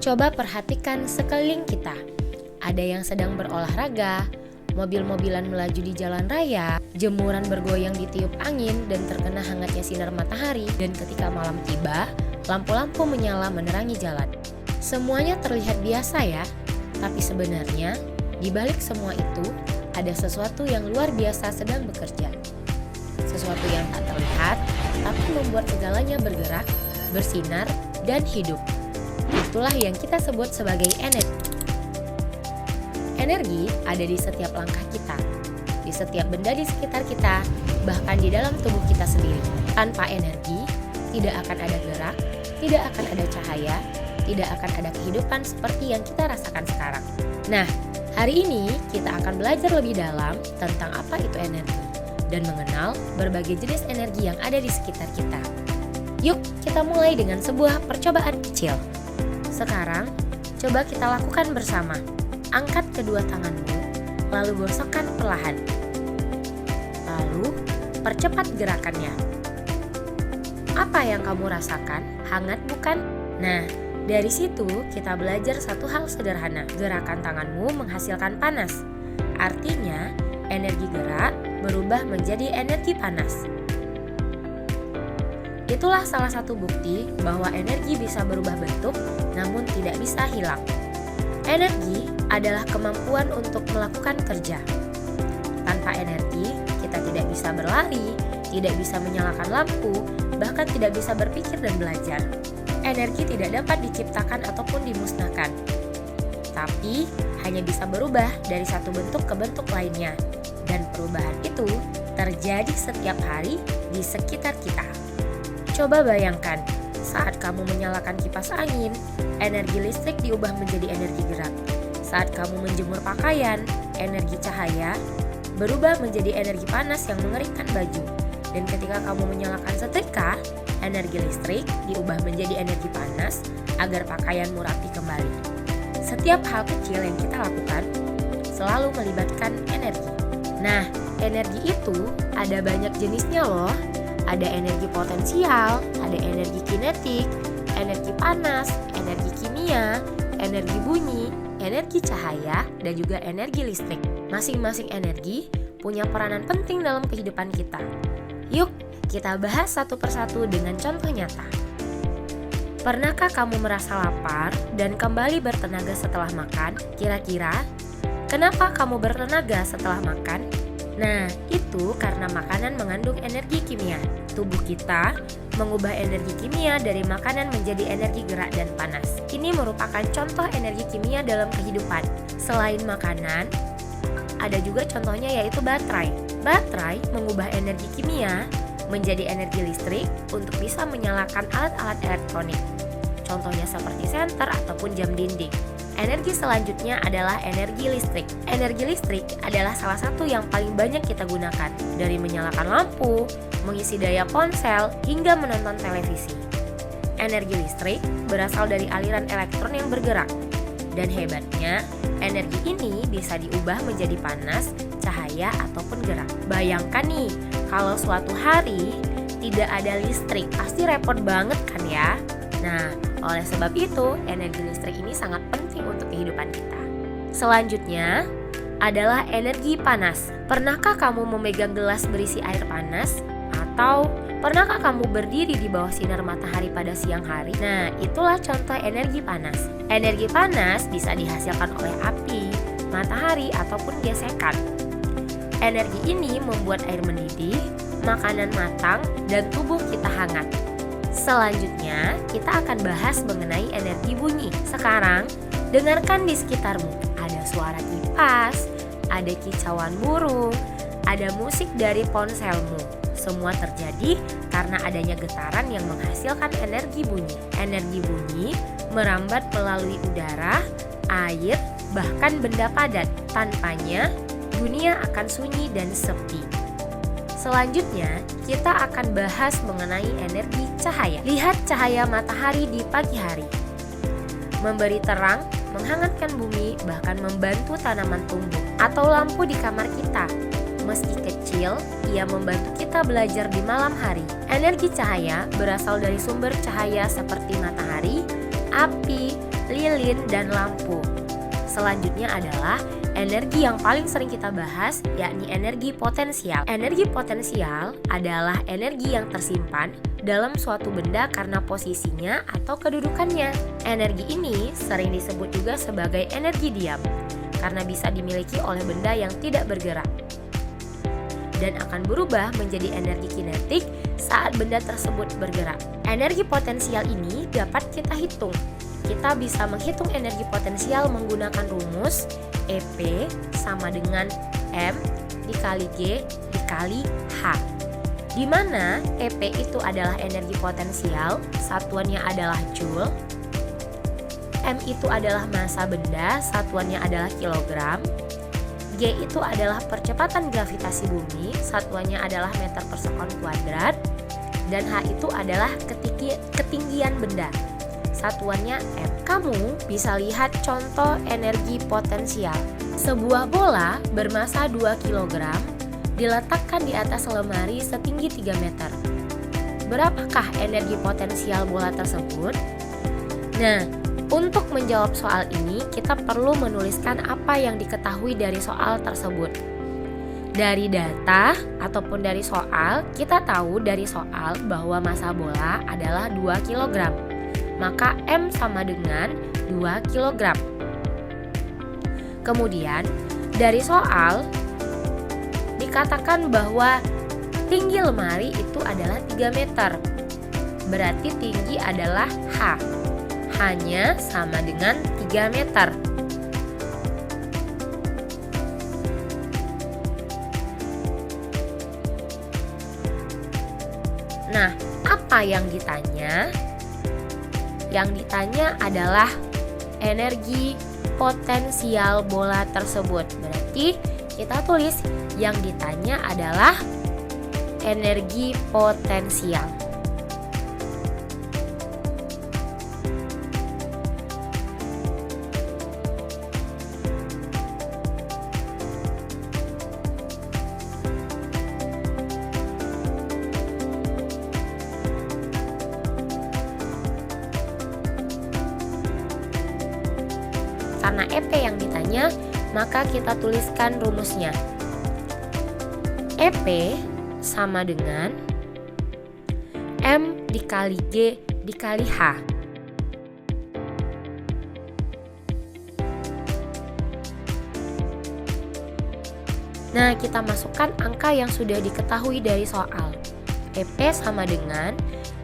Coba perhatikan sekeliling kita. Ada yang sedang berolahraga, mobil-mobilan melaju di jalan raya, jemuran bergoyang ditiup angin dan terkena hangatnya sinar matahari, dan ketika malam tiba, lampu-lampu menyala menerangi jalan. Semuanya terlihat biasa ya, tapi sebenarnya di balik semua itu ada sesuatu yang luar biasa sedang bekerja. Sesuatu yang tak terlihat, tapi membuat segalanya bergerak, bersinar, dan hidup. Itulah yang kita sebut sebagai energi. Energi ada di setiap langkah kita, di setiap benda di sekitar kita, bahkan di dalam tubuh kita sendiri. Tanpa energi, tidak akan ada gerak, tidak akan ada cahaya, tidak akan ada kehidupan seperti yang kita rasakan sekarang. Nah, hari ini kita akan belajar lebih dalam tentang apa itu energi dan mengenal berbagai jenis energi yang ada di sekitar kita. Yuk, kita mulai dengan sebuah percobaan kecil. Sekarang, coba kita lakukan bersama. Angkat kedua tanganmu, lalu gosokkan perlahan. Lalu, percepat gerakannya. Apa yang kamu rasakan? Hangat bukan? Nah, dari situ kita belajar satu hal sederhana. Gerakan tanganmu menghasilkan panas. Artinya, energi gerak berubah menjadi energi panas. Itulah salah satu bukti bahwa energi bisa berubah bentuk, namun tidak bisa hilang. Energi adalah kemampuan untuk melakukan kerja. Tanpa energi, kita tidak bisa berlari, tidak bisa menyalakan lampu, bahkan tidak bisa berpikir dan belajar. Energi tidak dapat diciptakan ataupun dimusnahkan, tapi hanya bisa berubah dari satu bentuk ke bentuk lainnya. Dan perubahan itu terjadi setiap hari di sekitar kita. Coba bayangkan, saat kamu menyalakan kipas angin, energi listrik diubah menjadi energi gerak. Saat kamu menjemur pakaian, energi cahaya berubah menjadi energi panas yang mengeringkan baju. Dan ketika kamu menyalakan setrika, energi listrik diubah menjadi energi panas agar pakaianmu rapi kembali. Setiap hal kecil yang kita lakukan selalu melibatkan energi. Nah, energi itu ada banyak jenisnya loh. Ada energi potensial, ada energi kinetik, energi panas, energi kimia, energi bunyi, energi cahaya, dan juga energi listrik. Masing-masing energi punya peranan penting dalam kehidupan kita. Yuk, kita bahas satu persatu dengan contoh nyata. Pernahkah kamu merasa lapar dan kembali bertenaga setelah makan? Kira-kira, kenapa kamu bertenaga setelah makan? Nah, itu karena makanan mengandung energi kimia. Tubuh kita mengubah energi kimia dari makanan menjadi energi gerak dan panas. Ini merupakan contoh energi kimia dalam kehidupan. Selain makanan, ada juga contohnya yaitu baterai. Baterai mengubah energi kimia menjadi energi listrik untuk bisa menyalakan alat-alat elektronik. Contohnya seperti senter ataupun jam dinding. Energi selanjutnya adalah energi listrik. Energi listrik adalah salah satu yang paling banyak kita gunakan, dari menyalakan lampu, mengisi daya ponsel, hingga menonton televisi. Energi listrik berasal dari aliran elektron yang bergerak. Dan hebatnya, energi ini bisa diubah menjadi panas, cahaya, ataupun gerak. Bayangkan nih, kalau suatu hari tidak ada listrik, pasti repot banget kan ya? Nah, oleh sebab itu, energi listrik ini sangat penting untuk kehidupan kita. Selanjutnya adalah energi panas. Pernahkah kamu memegang gelas berisi air panas? Atau pernahkah kamu berdiri di bawah sinar matahari pada siang hari? Nah, itulah contoh energi panas. Energi panas bisa dihasilkan oleh api, matahari, ataupun gesekan. Energi ini membuat air mendidih, makanan matang, dan tubuh kita hangat. Selanjutnya, kita akan bahas mengenai energi bunyi. Sekarang, dengarkan di sekitarmu. Ada suara kipas, ada kicauan burung, ada musik dari ponselmu. Semua terjadi karena adanya getaran yang menghasilkan energi bunyi. Energi bunyi merambat melalui udara, air, bahkan benda padat. Tanpanya, dunia akan sunyi dan sepi. Selanjutnya, kita akan bahas mengenai energi cahaya. Lihat cahaya matahari di pagi hari. Memberi terang, menghangatkan bumi, bahkan membantu tanaman tumbuh. Atau lampu di kamar kita. Meski kecil, ia membantu kita belajar di malam hari. Energi cahaya berasal dari sumber cahaya seperti matahari, api, lilin, dan lampu. Selanjutnya adalah energi yang paling sering kita bahas, yakni energi potensial. Energi potensial adalah energi yang tersimpan dalam suatu benda karena posisinya atau kedudukannya. Energi ini sering disebut juga sebagai energi diam, karena bisa dimiliki oleh benda yang tidak bergerak dan akan berubah menjadi energi kinetik saat benda tersebut bergerak. Energi potensial ini dapat kita hitung. Kita bisa menghitung energi potensial menggunakan rumus EP sama dengan M dikali G dikali H, di mana EP itu adalah energi potensial, satuannya adalah Joule. M itu adalah massa benda, satuannya adalah kilogram. G itu adalah percepatan gravitasi bumi, satuannya adalah meter per sekon kuadrat. Dan H itu adalah ketinggian benda, satuannya M. Kamu bisa lihat contoh energi potensial. Sebuah bola bermasa 2 kg diletakkan di atas lemari setinggi 3 meter. Berapakah energi potensial bola tersebut? Nah, untuk menjawab soal ini, kita perlu menuliskan apa yang diketahui dari soal tersebut. Dari data ataupun dari soal, kita tahu dari soal bahwa massa bola adalah 2 kg. Maka M sama dengan 2 kg. Kemudian, dari soal dikatakan bahwa tinggi lemari itu adalah 3 meter. Berarti tinggi adalah H. H-nya sama dengan 3 meter. Nah, apa yang ditanya? Yang ditanya adalah energi potensial bola tersebut. Berarti kita tulis yang ditanya adalah energi potensial. Karena EP yang ditanya, maka kita tuliskan rumusnya. EP sama dengan M dikali G dikali H. Nah, kita masukkan angka yang sudah diketahui dari soal. EP sama dengan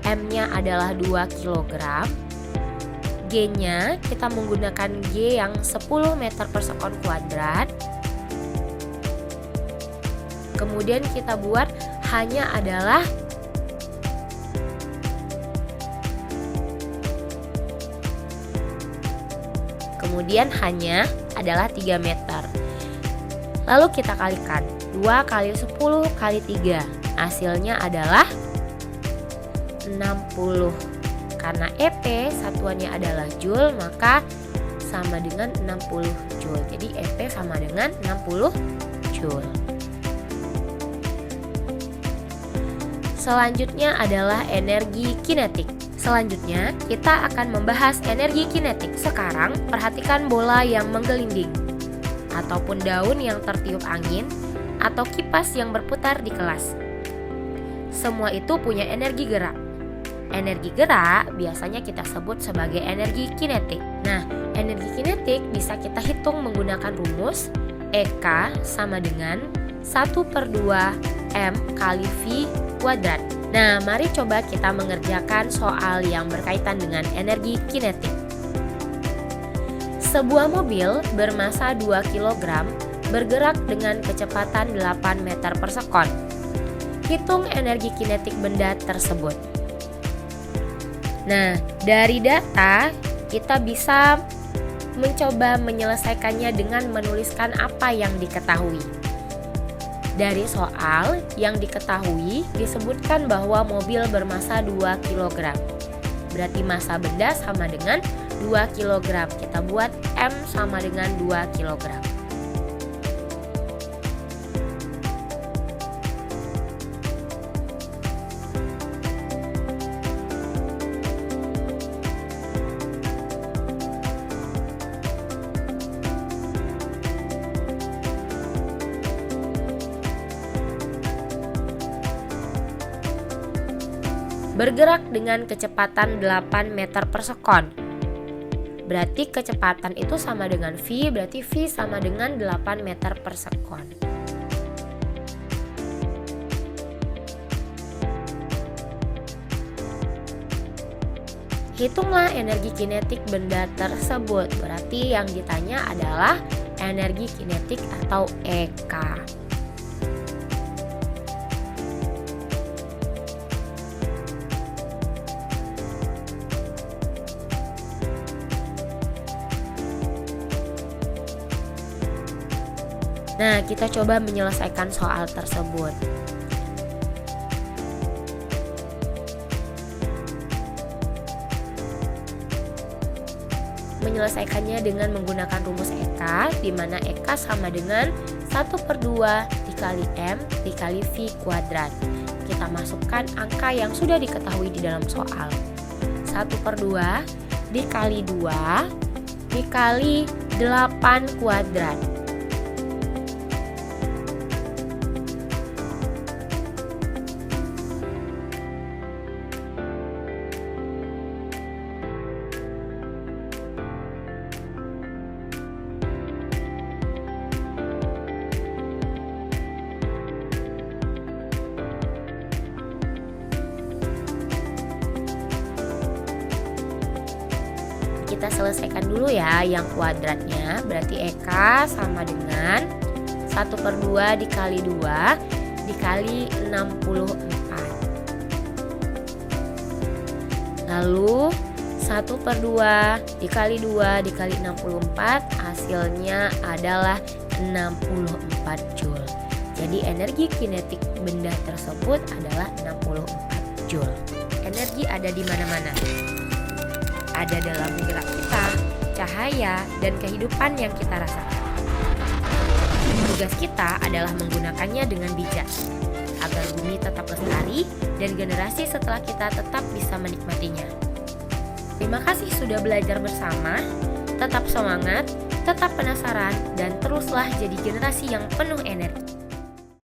M-nya adalah 2 kg. G-nya kita menggunakan G yang 10 meter per sekon kuadrat. Kemudian kita buat H-nya adalah kemudian H-nya adalah 3 meter. Lalu kita kalikan 2 kali 10 kali 3. Hasilnya adalah 60. Karena EP satuannya adalah Joule, maka sama dengan 60 Joule. Jadi EP sama dengan 60 Joule. Selanjutnya adalah energi kinetik. Selanjutnya kita akan membahas energi kinetik. Sekarang perhatikan bola yang menggelinding, ataupun daun yang tertiup angin, atau kipas yang berputar di kelas. Semua itu punya energi gerak. Energi gerak biasanya kita sebut sebagai energi kinetik. Nah, energi kinetik bisa kita hitung menggunakan rumus EK sama dengan 1/2 M kali V kuadrat. Nah, mari coba kita mengerjakan soal yang berkaitan dengan energi kinetik. Sebuah mobil bermassa 2 kg bergerak dengan kecepatan 8 meter per sekon. Hitung energi kinetik benda tersebut. Nah, dari data kita bisa mencoba menyelesaikannya dengan menuliskan apa yang diketahui. Dari soal yang diketahui disebutkan bahwa mobil bermassa 2 kg. Berarti massa benda sama dengan 2 kg. Kita buat M sama dengan 2 kg. bergerak dengan kecepatan 8 meter per sekon. Berarti kecepatan itu sama dengan V, berarti V sama dengan 8 meter per sekon. Hitunglah energi kinetik benda tersebut. Berarti yang ditanya adalah energi kinetik atau EK. Nah, kita coba menyelesaikan soal tersebut. Menyelesaikannya dengan menggunakan rumus EK, di mana EK sama dengan 1/2 dikali M dikali V kuadrat. Kita masukkan angka yang sudah diketahui di dalam soal. 1/2 dikali 2 dikali 8 kuadrat. Kita selesaikan dulu ya yang kuadratnya. Berarti EK sama dengan 1/2 dikali 2 dikali 64. Lalu 1/2 dikali 2 dikali 64 hasilnya adalah 64 Joule. Jadi energi kinetik benda tersebut adalah 64 Joule. Energi ada di mana-mana. Ada dalam gerak kita, cahaya, dan kehidupan yang kita rasakan. Tugas kita adalah menggunakannya dengan bijak, agar bumi tetap lestari dan generasi setelah kita tetap bisa menikmatinya. Terima kasih sudah belajar bersama, tetap semangat, tetap penasaran, dan teruslah jadi generasi yang penuh energi.